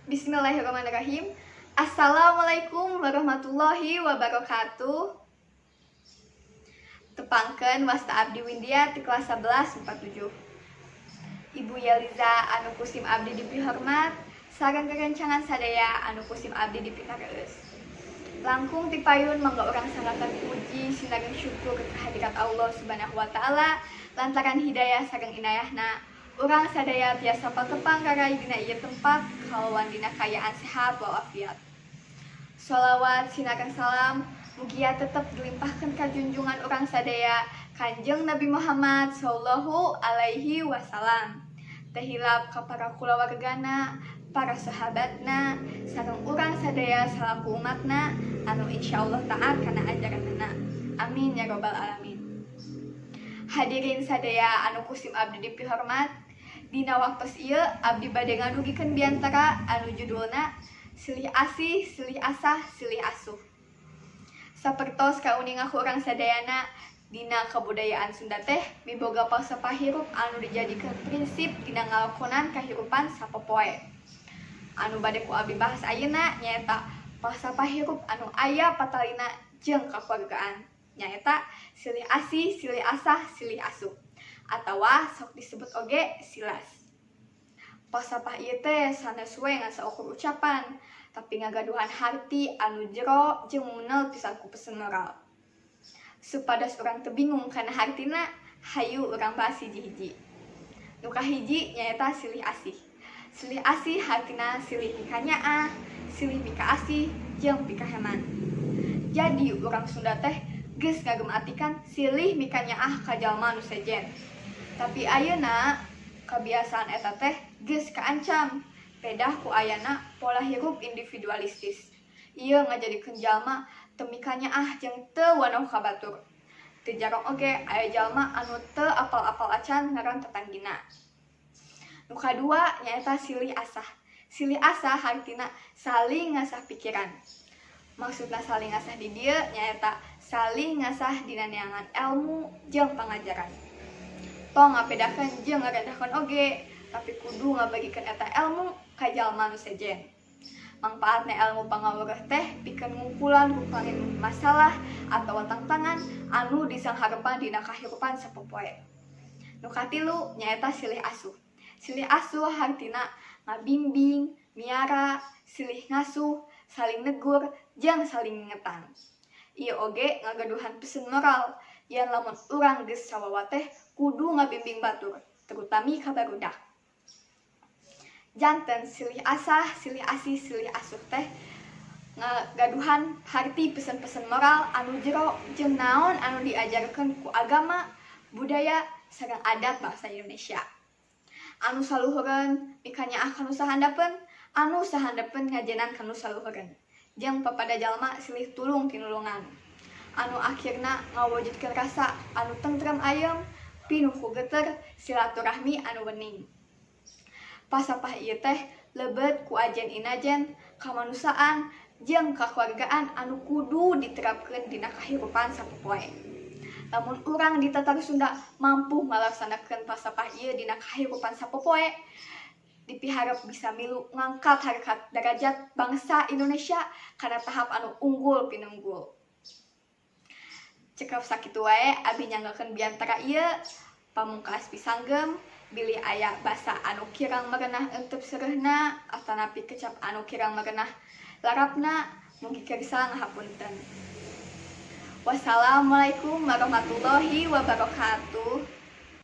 Bismillahirrahmanirrahim. Assalamualaikum warahmatullahi wabarakatuh. Tepangkeun wasta abdi Windia ti kelas 11 47. Ibu Yeliza anu kusim abdi dipihormat, sareng kerencangan sadaya anu kusim abdi dipikareus. Langkung ti payun mangga urang sangakan puji sinareng syukur kehadirat Allah Subhanahu wa taala lantaran hidayah sareng inayahna. Urang sadaya tiasa patepang karai dina ieu tempat kalawan dina kayaan sehat walafiat. Sholawat sinareng salam mugia tetep dilimpahkeun ka junjungan urang sadaya Kanjeng Nabi Muhammad sallallahu alaihi wasallam. Teu hilap ka para kulawargana, para sahabatna, sareng urang sadaya salaku umatna anu insyaallah taat kana ajaranna. Amin ya robbal alamin. Hadirin sadaya anu kusim abdi dipihormat, dina waktos ieu abdi bade ngadugikeun biantara anu judulna Silih Asih, Silih Asah, Silih Asuh. Sapertos kauningaku urang sadayana dina kabudayaan Sunda teh miboga falsafah hirup anu dijadikeun prinsip dina ngalakonan kahirupan sapopoe. Anu bade ku abdi bahas ayeuna nyaeta falsafah hirup anu aya patalina jeung kakeluargaan, nyaeta silih asih, silih asah, silih asuh. Atawa sok disebut oge silas. Falsafah ieu teh sanes we ngan saukur ucapan, tapi ngagaduhan harti anu jero jeung munel pisan ku pesen moral. Supados urang teu bingung kana hartina, hayu urang bahas hiji-hiji. Nu kahiji nyaeta silih asih. Silih asih hartina silih pika nyaah, silih pika asih, jeung pika heman. Jadi urang Sunda teh geus ngagem-atikan silih mika nyaah ka jalma nu sejen. Tapi ayeuna kebiasaan eta teh geus kaancam pedah ku ayana pola hirup individualistis. Ieu ngajadikeun jalma teu mika nyaah jeung teu wanoh ka batur. Teu jarang oge aya jalma anu teu apal-apal acan ngaran tetanggina. Nu kadua nyaeta silih asah. Silih asah hartina saling ngasah pikiran. Maksudna saling ngasah di dieu nyaeta saling ngasah dina neangan ilmu jeung pangajaran. Tong ngapedakeun jeung ngaredahkeun oge, tapi kudu ngabagikeun eta ilmu ka jalma nu sejen. Mangpaatna ilmu pangaweureut teh pikeun ngumpulan rupangin masalah atawa tantangan anu disangharepan dina kahirupan sapopoe. Nu katilu nyaeta silih asuh. Silih asuh hartina ngabimbing, miara, silih ngasuh, saling negur, jeung saling ngingetan. Ieu oge ngagaduhan pesen moral, yen lamun urang geus sawawa teh kudu ngabimbing batur, terutami ka barudak. Janten silih asah, silih asih, silih asuh teh ngagaduhan harti pesen-pesen moral anu jero jeung naon anu diajarkeun ku agama, budaya, sareng adat bangsa Indonesia. Anu saluhureun mika nyaah kanu sahandapeun, anu sahandapeun ngajenan kanu saluhureun. Jeung papada jalma silih tulung tinulungan. Anu akhirna ngawujudkeun rasa anu tentrem ayem, pinuh ku geuter, silaturahmi anu wening. Falsafah ieu teh lebet ku ajen inajen, kamanusiaan, jeung kakeluargaan anu kudu diterapkeun dina kahirupan sapopoe. Lamun urang di Tatar Sunda mampu ngalaksanakeun falsafah ieu dina kahirupan sapopoe, dipiharep bisa milu ngangkat harkat derajat bangsa Indonesia kana tahap anu unggul pinunggul. Cekap sakitu wae abdi nyanggakeun biantara ieu pamungkas pisanggem bilih aya basa anu kirang merenah eunteup seureuna atanapi kecap anu kirang merenah larapna mugi kersa ngahapunten. Wassalamualaikum warahmatullahi wabarakatuh.